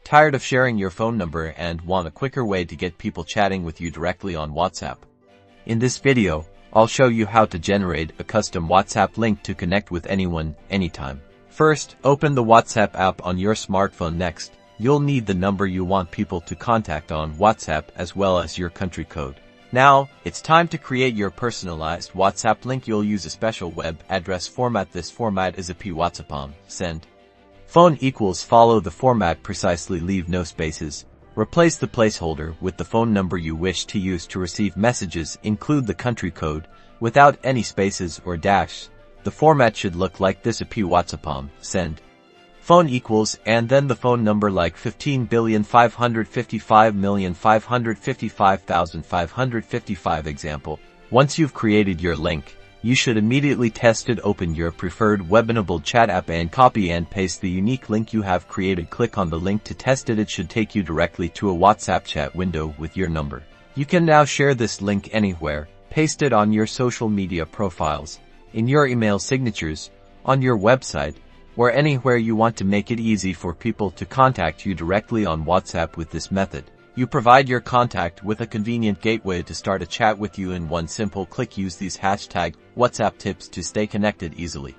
Tired of sharing your phone number and want a quicker way to get people chatting with you directly on WhatsApp? In this video, I'll show you how to generate a custom WhatsApp link to connect with anyone, anytime. First, open the WhatsApp app on your smartphone. Next, you'll need the number you want people to contact on WhatsApp as well as your country code. Now, it's time to create your personalized WhatsApp link. You'll use a special web address format. This format is a WhatsApp send. Phone equals follow the format precisely. Leave no spaces. Replace the placeholder with the phone number you wish to use to receive messages. Include the country code without any spaces or dash. The format should look like this: WhatsApp send. Phone equals and then the phone number like 15,555,555,555 example. Once you've created your link, you should immediately test it. Open your preferred web-enabled chat app and copy and paste the unique link you have created. Click on the link to test it. It should take you directly to a WhatsApp chat window with your number. You can now share this link anywhere. Paste it on your social media profiles, in your email signatures, on your website, or anywhere you want to. Make it easy for people to contact you directly on WhatsApp with this method. You provide your contact with a convenient gateway to start a chat with you in one simple click. Use these #WhatsApp tips to stay connected easily.